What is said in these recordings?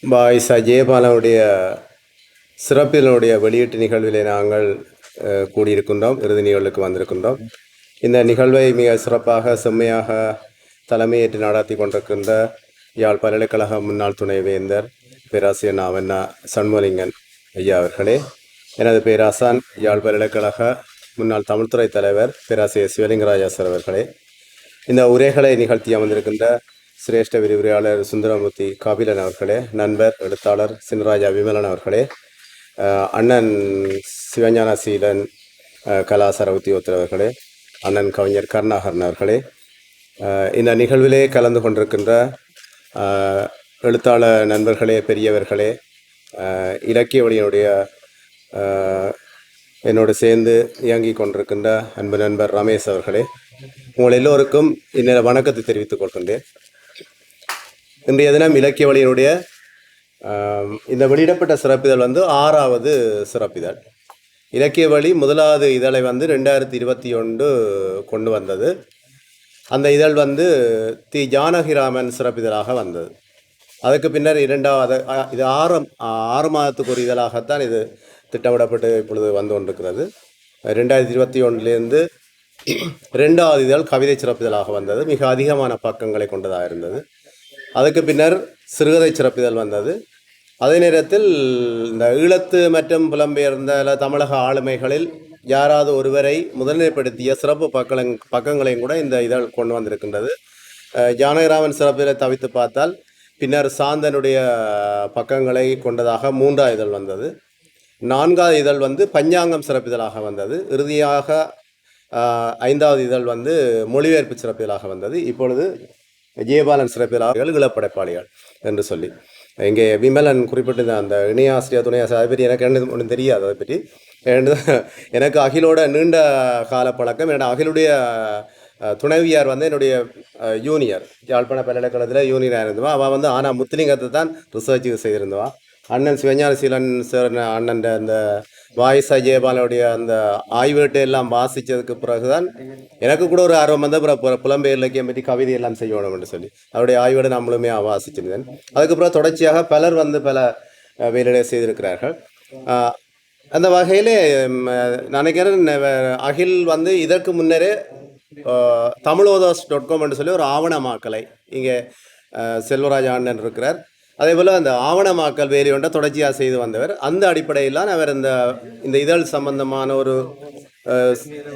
பாய்ஸா ஜெயபாலனுடைய சிறப்பினுடைய வெளியீட்டு நிகழ்விலே நாங்கள் கூடியிருக்கின்றோம். இறுதி நிகழ்வுக்கு வந்திருக்கின்றோம். இந்த நிகழ்வை மிக சிறப்பாக செம்மையாக தலைமையேற்று நடத்தி கொண்டிருக்கின்ற யாழ் பல்கலைக்கழக முன்னாள் துணைவேந்தர் பேராசிரியர் நாவண்ணா சண்முகலிங்கன் ஐயா அவர்களே, எனது பேராசான் யாழ் பல்கலைக்கழக முன்னாள் தமிழ்துறை தலைவர் பேராசிரியர் சிவலிங்கராஜா சார் அவர்களே, இந்த உரைகளை நிகழ்த்தி அமர்ந்திருக்கின்ற சிரேஷ்ட விரிவுரையாளர் சுந்தரமூர்த்தி காபிலன் அவர்களே, நண்பர் எழுத்தாளர் சினராஜா விமலன் அவர்களே, அண்ணன் சிவஞானசீலன் கலாசார உத்தியோகத்தர் அவர்களே, அண்ணன் கவிஞர் கருணாகரன் அவர்களே, இந்த நிகழ்விலே கலந்து கொண்டிருக்கின்ற எழுத்தாளர் நண்பர்களே, பெரியவர்களே, இலக்கிய வழியினுடைய என்னோடு சேர்ந்து இயங்கி கொண்டிருக்கின்ற அன்பு நண்பர் ரமேஷ் அவர்களே, உங்கள் எல்லோருக்கும் இன்னொரு வணக்கத்தை தெரிவித்துக் கொள்கின்றேன். இன்றைய தினம் இலக்கிய வழியினுடைய இந்த வெளியிடப்பட்ட சிறப்பிதழ் 6வது சிறப்பிதழ். இலக்கிய வழி முதலாவது இதழை 2021 கொண்டு வந்தது. அந்த இதழ் தி ஜானகிராமன் சிறப்பிதழாக வந்தது. அதுக்கு பின்னர் இரண்டாவது இது 6 மாதத்துக்கு ஒரு இதழாகத்தான் இது திட்டமிடப்பட்டு இப்பொழுது வந்து கொண்டிருக்கிறது. 2021 2வது இதழ் கவிதை சிறப்பிதழாக வந்தது. மிக அதிகமான பக்கங்களை கொண்டதாக இருந்தது. அதுக்கு பின்னர் சிறுகதை சிறப்பிதழ் வந்தது. அதே நேரத்தில் இந்த ஈழத்து மற்றும் புலம்பெயர்ந்த தமிழக ஆளுமைகளில் யாராவது ஒருவரை முதன்மைப்படுத்திய சிறப்பு பக்கங்களையும் கூட இந்த இதழ் கொண்டு வந்திருக்கின்றது. ஜானகிராமன் சிறப்பிதழை தவிர்த்து பார்த்தால் பின்னர் சாந்தனுடைய பக்கங்களை கொண்டதாக 3வது இதழ் வந்தது. 4வது இதழ் பஞ்சாங்கம் சிறப்பிதழாக வந்தது. இறுதியாக 5வது இதழ் மொழிபெயர்ப்பு சிறப்பிதழாக வந்தது. இப்பொழுது ஜெயபாலன் சிறப்பிதழாக இளப்படைப்பாளிகள் என்று சொல்லி இங்கே விமலன் குறிப்பிட்ட அந்த இணையாசிரியர் துணையாசிரியர் அதை பற்றி எனக்கு ஒன்றும் தெரியாது. அதை பற்றி எனக்கு அகிலோட நீண்ட கால பழக்கம். என்னோட அகிலுடைய துணைவியார் என்னுடைய யூனியர், யாழ்ப்பாண பல்கலைக்கழகத்தில் யூனியராக இருந்தவா. அவள் ஆனால் முத்துலிங்கத்தை தான் ரிசர்ச் செய்திருந்தவா. அண்ணன் சிவஞானசீலன் சார் அண்ணன் அந்த வாய்ஸா ஜெயபாலனுடைய அந்த ஆய்வேட்டை எல்லாம் வாசித்ததுக்கு பிறகுதான் எனக்கு கூட ஒரு ஆர்வம் புலம்பெயர் இலக்கியம் பற்றி கவிதை எல்லாம் செய்யணும் என்று சொல்லி அவருடைய ஆய்வேடை நம்மளுமே வாசிச்சிருந்தேன். அதுக்கப்புறம் தொடர்ச்சியாக பலர் பல வேலைகளை செய்திருக்கிறார்கள். அந்த வகையிலே நினைக்கிறேன் அகில் இதற்கு முன்னரே தமிழோதாஸ்.com என்று சொல்லி ஒரு ஆவணமாக்கலை இங்கே செல்வராஜ் அண்ணன் இருக்கிறார். அதே போல் அந்த ஆவணமாக்கல் வேலை ஒன்றை தொடர்ச்சியாக செய்து வந்தவர். அந்த அடிப்படையில் அவர் இந்த இதழ் சம்பந்தமான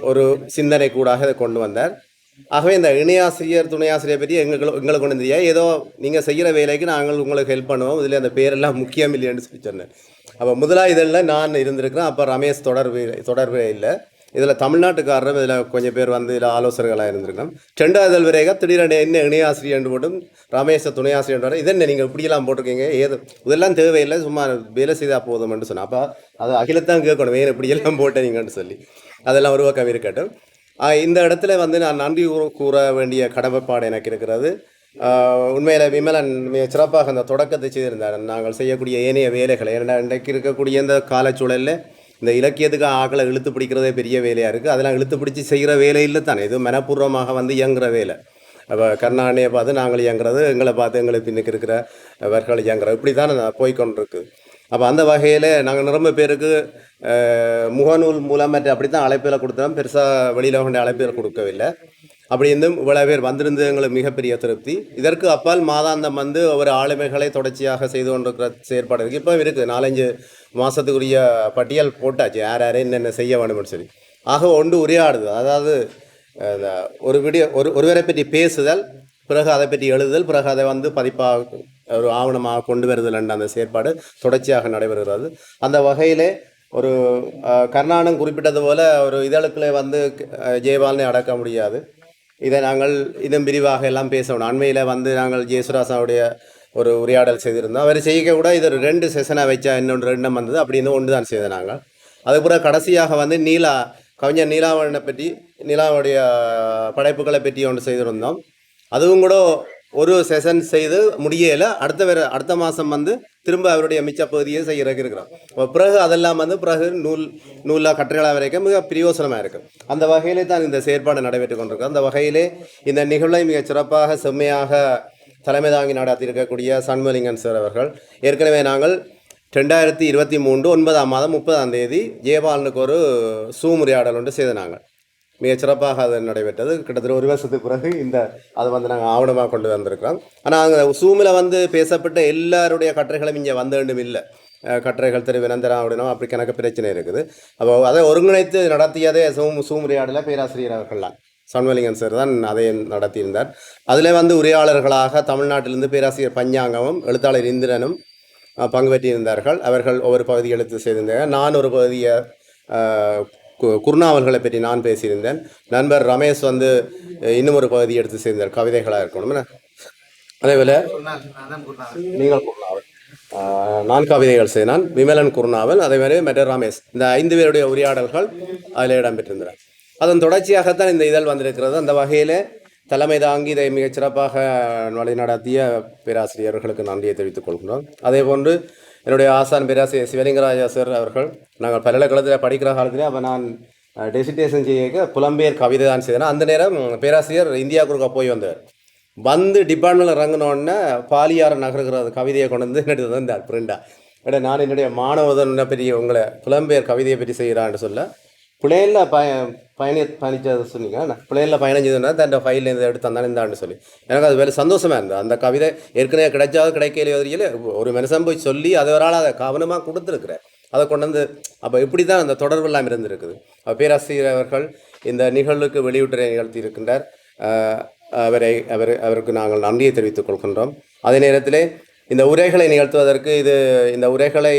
ஒரு சிந்தனை கூடாக இதை கொண்டு வந்தார். ஆகவே இந்த இணையாசிரியர் துணையாசிரியர் பற்றி எங்களுக்கு கொண்டு தெரியா, ஏதோ நீங்கள் செய்கிற வேலைக்கு நாங்கள் உங்களுக்கு ஹெல்ப் பண்ணுவோம், இதில் அந்த பேரெல்லாம் முக்கியம் இல்லைன்னு சொல்லி சொன்னேன். அப்போ முதலாக இதழில் நான் இருந்திருக்கிறேன். அப்போ ரமேஷ் தொடர்பு இல்லை. இதில் தமிழ்நாட்டுக்காரரும் இதில் கொஞ்சம் பேர் இதில் ஆலோசகர்களாக இருந்திருக்கணும். 2வது இதழ் வரைக்கும் திடீரென என்ன இணையாசிரியர் போட்டும் ரமேஷை துணையாசிரியர் இதென்ன நீங்கள் இப்படியெல்லாம் போட்டிருக்கீங்க, ஏது இதெல்லாம் தேவையில்லை, சும்மா வேலை செய்தால் போதும்னு சொன்னேன். அப்போ அது அகிலத்தான் கேட்கணும், ஏன் இப்படியெல்லாம் போட்டீங்கன்னு சொல்லி. அதெல்லாம் ஒரு பக்கம் இருக்கட்டும். இந்த இடத்துல நான் நன்றி கூற வேண்டிய கடமைப்பாடு எனக்கு இருக்கிறது. உண்மையில் விமலன் மிக சிறப்பாக அந்த தொடக்கத்தை செய்திருந்தார். நாங்கள் செய்யக்கூடிய ஏனைய வேலைகளை இன்றைக்கு இருக்கக்கூடிய இந்த காலச்சூழலில் இந்த இலக்கியத்துக்கு ஆக்களை இழுத்து பிடிக்கிறதே பெரிய வேலையாக இருக்குது. அதெல்லாம் இழுத்து பிடிச்சி செய்கிற வேலை இல்லை தானே, இது மனப்பூர்வமாக இயங்குகிற வேலை. அப்போ கருணாநிதியை பார்த்து நாங்கள் இயங்குறது, எங்களை பார்த்து எங்களுக்கு பின்னுக்கு இருக்கிறவர்கள் இயங்குறது, இப்படி தான் போய்கொண்டிருக்கு. அப்போ அந்த வகையில் நாங்கள் நிரம்ப பேருக்கு முகநூல் மூலம் மற்ற அப்படி தான் அழைப்புகளை கொடுத்தோம். பெருசாக வெளியில் கொண்ட அழைப்புகள் கொடுக்கவில்லை. அப்படி இருந்தும் இவ்வளோ பேர் வந்திருந்து எங்களுக்கு மிகப்பெரிய திருப்தி. இதற்கு அப்பால் மாதாந்தம் ஒவ்வொரு ஆளுமைகளை தொடர்ச்சியாக செய்து கொண்டிருக்கிற செயற்பாடு இருக்குது. இப்போ இருக்குது 4-5 மாதத்துக்குரிய பட்டியல் போட்டாச்சு, யார் என்னென்ன செய்ய வேணும்னு சொல்லி. ஆக ஒன்று உரையாடுது, அதாவது ஒருவரை பற்றி பேசுதல், பிறகு அதை பற்றி எழுதுதல், பிறகு அதை பதிப்பாக ஒரு ஆவணமாக கொண்டு வருதல் என்ற அந்த செயற்பாடு தொடர்ச்சியாக நடைபெறுகிறது. அந்த வகையிலே ஒரு கர்நாடகம் குறிப்பிட்டது போல ஒரு இதழுக்களை ஜெயபாலனை அடக்க முடியாது. இதை நாங்கள் இன்னும் விரிவாக எல்லாம் பேசணும். அண்மையில் நாங்கள் ஜெயசுராசாவுடைய ஒரு உரையாடல் செய்திருந்தோம். அவர் செய்ய கூட இது 2 செஷனாக வச்சா இன்னொன்று 2 வந்தது, அப்படின்னு ஒன்று தான் செய்த நாங்கள். அதுக்கப்புறம் கடைசியாக கவிஞர் நீலாவணனை பற்றி, நீலாவுடைய படைப்புகளை பற்றி ஒன்று செய்திருந்தோம். அதுவும் கூட ஒரு செஷன் செய்து முடியலை. அடுத்த மாதம் திரும்ப அவருடைய மிச்ச பகுதியை செய்கிறதுக்கு இருக்கிறோம். பிறகு அதெல்லாம் பிறகு நூலாக கட்டுரைகளாக வரைக்கும் மிக பிரயோசனமாக இருக்கும். அந்த வகையிலே தான் இந்த செயற்பாடு நடைபெற்று கொண்டிருக்கு. அந்த வகையிலே இந்த நிகழ்வை மிக சிறப்பாக செம்மையாக தலைமை தாங்கி நடத்தியிருக்கக்கூடிய சண்முகலிங்கன் சார் அவர்கள் ஏற்கனவே நாங்கள் 2023 9ஆம் மாதம் 30ஆம் தேதி ஜெயபாலனுக்கு ஒரு சூமுறையாடல் ஒன்று செய்த நாங்கள் மிகச் சிறப்பாக அது நடைபெற்றது. கிட்டத்தட்ட ஒரு வருஷத்துக்கு பிறகு அதை நாங்கள் ஆவணமாக கொண்டு வந்திருக்கிறோம். ஆனால் அங்கே சூமில் பேசப்பட்ட எல்லாருடைய கட்டுரைகளும் இங்கே வந்த வேண்டும் இல்லை. கட்டுரைகள் திருவினந்தராவிடனும் அப்படி கணக்கு பிரச்சனை இருக்குது. அப்போ அதை ஒருங்கிணைத்து நடத்தியதே சூமுறையாடல பேராசிரியர் அவர்கள்லாம் சண்முகலிங்கன் சார் தான் அதை நடத்தியிருந்தார். அதில் உரையாளர்களாக தமிழ்நாட்டிலிருந்து பேராசிரியர் பஞ்சாங்கமும் எழுத்தாளர் இந்திரனும் பங்கு பெற்றிருந்தார்கள். அவர்கள் ஒவ்வொரு பகுதி எழுத்து செய்திருந்தார்கள். நான் ஒரு பகுதியை குருநாவல்களை பற்றி நான் பேசியிருந்தேன். நண்பர் ரமேஷ் இன்னும் ஒரு பகுதி எடுத்து சேர்ந்தார், கவிதைகளாக இருக்கணும். அதேபோல் நீங்கள் குருநாவல், நான் கவிதைகள் செய்தான், விமலன் குருநாவல், அதேமாதிரி மற்ற ரமேஷ், இந்த 5 பேருடைய உரையாடல்கள் அதில் இடம்பெற்றிருந்தனர். அதன் தொடர்ச்சியாகத்தான் இந்த இதழ் வந்திருக்கிறது. அந்த வகையில் தலைமை தாங்கி இதை மிகச் சிறப்பாக வழிநடத்திய பேராசிரியர்களுக்கு நன்றியை தெரிவித்துக் கொள்கிறோம். அதே போன்று என்னுடைய ஆசான் பேராசிரியர் சிவலிங்கராஜா சார் அவர்கள், நாங்கள் பல்கலைக்கழகத்தில் படிக்கிற காலத்தில் அப்போ நான் டெசிடேஷன் செய்ய புலம்பெயர் கவிதை தான் செய்தேன். அந்த நேரம் பேராசிரியர் இந்தியா குறுக்க போய் வந்தார். டிபார்ட்மெண்ட்டில் இறங்கினோடனே பாலியார் நகருகிற கவிதையை கொண்டு என்னுடைய வந்தார் பிரிண்டா. நான் என்னுடைய மாணவதனை பற்றி உங்களை புலம்பெயர் கவிதையை பற்றி செய்கிறான்னு சொல்ல பிளேனில் பயணிச்சதை சொன்னீங்க. பிளேனில் பயணிச்சதுன்னா தன் ஃபைல்லேருந்து எடுத்து தந்தானே இந்தான்னு சொல்லி எனக்கு அது வேறு சந்தோஷமாக இருந்தது. அந்த கவிதை ஏற்கனவே கிடைச்சாவது கிடைக்கலையோதில் ஒரு மனுஷன் போய் சொல்லி அதை ஒரு ஆள் அதை கவனமாக கொடுத்துருக்குறேன். அதை கொண்டு அப்போ இப்படி தான் அந்த தொடர்பு எல்லாம் இருந்திருக்குது. பேராசிரியர் அவர்கள் இந்த நிகழ்வுக்கு வெளியிட்டுரை நிகழ்த்தி இருக்கின்றார். அவருக்கு நாங்கள் நன்றியை தெரிவித்துக் கொள்கின்றோம். அதே நேரத்திலே இந்த உரைகளை நிகழ்த்துவதற்கு இந்த உரைகளை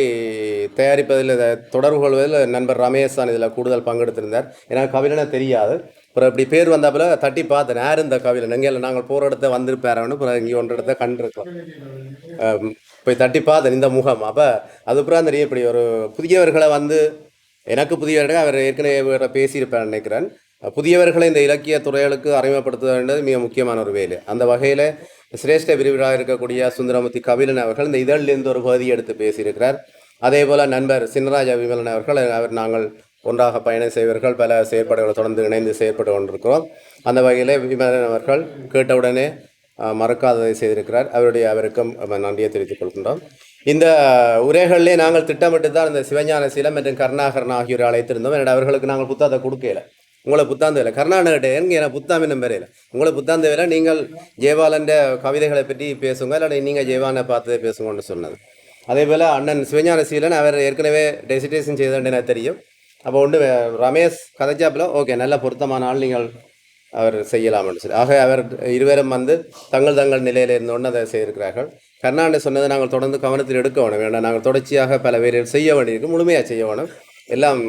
தயாரிப்பதில் தொடர்பு கொள்வதில் நண்பர் ரமேஷ் தான் இதில் கூடுதல் பங்கெடுத்திருந்தார். எனக்கு கவிழனை தெரியாது. அப்புறம் இப்படி பேர் வந்தாப்புல தட்டி பார்த்தேன், யார் இந்த கவிழன், எங்கே நாங்கள் போகிற இடத்த வந்திருப்பாருன்னு அப்புறம் இங்கே ஒன்று இடத்த கண்டிருக்கோம். போய் தட்டி பார்த்தேன் இந்த முகம். அப்போ அதுக்கப்புறம் தெரியும் இப்படி ஒரு புதியவர்களை எனக்கு புதியவர்கள் அவர் ஏற்கனவே பேசியிருப்பார் நினைக்கிறேன். புதியவர்களை இந்த இலக்கிய துறைகளுக்கு அறிமுகப்படுத்த வேண்டியது மிக முக்கியமான ஒரு வேலை. அந்த வகையில் சிரேஷ்ட விரிவிலாக இருக்கக்கூடிய சுந்தரமூர்த்தி கபிலன் அவர்கள் இந்த இதழிலிருந்து ஒரு பகுதியை எடுத்து பேசியிருக்கிறார். அதே போல் நண்பர் சின்னராஜா விமலன் அவர்கள் நாங்கள் ஒன்றாக பயணம் செய்வர்கள், பல செயற்பாடுகளை தொடர்ந்து இணைந்து செயற்பட்டு கொண்டிருக்கிறோம். அந்த வகையில் விமலன் அவர்கள் கேட்டவுடனே மறக்காததை செய்திருக்கிறார். அவருக்கும் நன்றியை தெரிவித்துக் கொள்கின்றோம். இந்த உரைகளிலே நாங்கள் திட்டமிட்டு தான் இந்த சிவஞான சீலம் மற்றும் கருணாகரன் ஆகியோரை அழைத்திருந்தோம். அவர்களுக்கு நாங்கள் புத்தகத்தை கொடுக்கல. உங்களை புத்தாந்து வேலை கர்நாடகிட்ட எனக்கு புத்தாம் என்னும் வரையில் உங்களை புத்தாந்து வேலை நீங்கள் ஜெயபாலன் கவிதைகளை பற்றி பேசுங்க, இல்லை நீங்கள் ஜெயபாலனை பார்த்து பேசுங்கன்னு சொன்னது. அதே போல் அண்ணன் சிவஞான சீலன் அவர் ஏற்கனவே டெசிடேஷன் செய்தேன்னு எனக்கு தெரியும். அப்போ ரமேஷ் கதைச்சாப்பில் ஓகே நல்ல பொருத்தமான ஆள் நீங்கள் அவர் செய்யலாம்னு சொல்லி அவர் இருவரும் தங்கள் நிலையில் இருந்தோன்னு அதை செய்திருக்கிறார்கள். கர்நாடக சொன்னதை நாங்கள் தொடர்ந்து கவனத்தில் எடுக்க வேணும். நாங்கள் தொடர்ச்சியாக பல வேலைகள் செய்ய வேண்டியிருக்கு, முழுமையாக செய்ய வேணும். எல்லாம்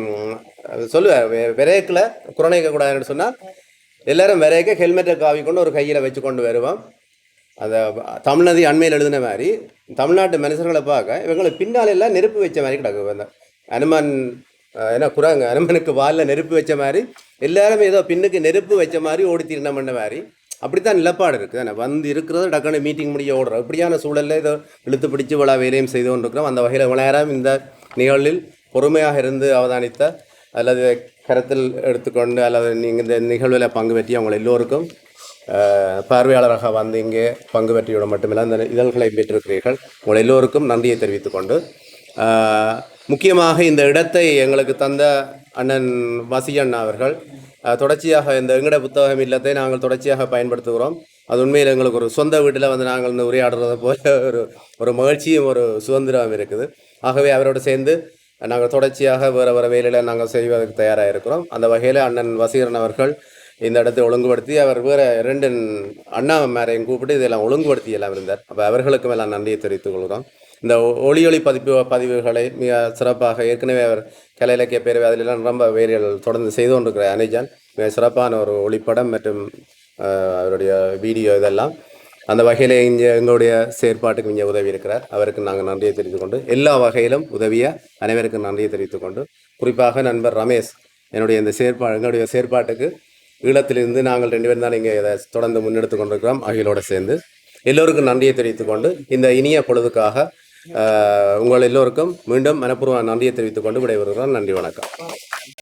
சொல்லுவார், விரைக்கில் குரணைக்கக்கூடாதுன்னு சொன்னால் எல்லோரும் விரைக்க ஹெல்மெட்டை காவி கொண்டு ஒரு கையில் வச்சு கொண்டு வருவோம். அந்த தமிழ்நதி அண்மையில் எழுதின மாதிரி தமிழ்நாட்டு மனுஷர்களை பார்க்க இவங்களுக்கு பின்னால் எல்லாம் நெருப்பு வச்ச மாதிரி கிடக்கு. அந்த அனுமன் அனுமனுக்கு வாலில் நெருப்பு வச்ச மாதிரி எல்லாருமே ஏதோ பின்னுக்கு நெருப்பு வச்ச மாதிரி ஓடி தீர்ணம் பண்ண மாதிரி அப்படித்தான் நிலப்பாடு இருக்குது. இருக்கிறது டக்குனு மீட்டிங் முடிய ஓடுறோம். இப்படியான சூழலில் ஏதோ இழுத்து பிடிச்சி இவ்வளோ வேலையும் செய்து கொண்டிருக்கிறோம். அந்த வகையில் விளையாடம் இந்த நிகழ்வில் பொறுமையாக இருந்து அவதானித்த அல்லது கருத்தில் எடுத்துக்கொண்டு அல்லது நீங்கள் இந்த நிகழ்வில் பங்கு பெற்றி அவங்க எல்லோருக்கும் பார்வையாளராக இங்கே பங்கு பெற்றியோட மட்டுமில்லை இந்த இதழ்களை பெற்றிருக்கிறீர்கள். உங்கள் எல்லோருக்கும் நன்றியை தெரிவித்துக்கொண்டு முக்கியமாக இந்த இடத்தை எங்களுக்கு தந்த அண்ணன் வசியண்ணா அவர்கள் தொடர்ச்சியாக இந்த எங்கட புத்தகம் இல்லத்தை நாங்கள் தொடர்ச்சியாக பயன்படுத்துகிறோம். அது உண்மையில் எங்களுக்கு ஒரு சொந்த வீட்டில் நாங்கள் இந்த உரையாடுறதை போல ஒரு மகிழ்ச்சியும் ஒரு சுதந்திரம் இருக்குது. ஆகவே அவரோடு சேர்ந்து நாங்கள் தொடர்ச்சியாக வேறு வேலையில் நாங்கள் செய்வதற்கு தயாராக இருக்கிறோம். அந்த வகையில் அண்ணன் வசீகரன் அவர்கள் இந்த இடத்தை ஒழுங்குபடுத்தி அவர் வேறு 2 அண்ணா மேரையும் கூப்பிட்டு இதெல்லாம் ஒழுங்குபடுத்தி எல்லாம் இருந்தார். அப்போ அவர்களுக்கும் எல்லாம் நன்றியை தெரிவித்துக் கொள்கிறோம். இந்த ஒளி பதிவுகளை மிக சிறப்பாக ஏற்கனவே அவர் கலை இலக்கிய பேரவை அதிலெல்லாம் ரொம்ப வேலைகள் தொடர்ந்து செய்து கொண்டிருக்கிற அனிஜான் மிக சிறப்பான ஒரு ஒளிப்படம் மற்றும் அவருடைய வீடியோ இதெல்லாம் அந்த வகையில் எங்களுடைய செயற்பாட்டுக்கு இங்கே உதவி இருக்கிறார். அவருக்கு நாங்கள் நன்றியை தெரிவித்துக்கொண்டு எல்லா வகையிலும் உதவிய அனைவருக்கும் நன்றியை தெரிவித்துக்கொண்டு குறிப்பாக நண்பர் ரமேஷ் எங்களுடைய செயற்பாட்டுக்கு ஈழத்திலிருந்து நாங்கள் 2 பேரும் தான் இங்கே இதை தொடர்ந்து முன்னெடுத்து கொண்டிருக்கிறோம். அவைகளோடு சேர்ந்து எல்லோருக்கும் நன்றியை தெரிவித்துக்கொண்டு இந்த இனிய பொழுதுக்காக உங்கள் எல்லோருக்கும் மீண்டும் மனப்பூர்வ நன்றியை தெரிவித்துக்கொண்டு விடைபெறுகிறோம். நன்றி, வணக்கம்.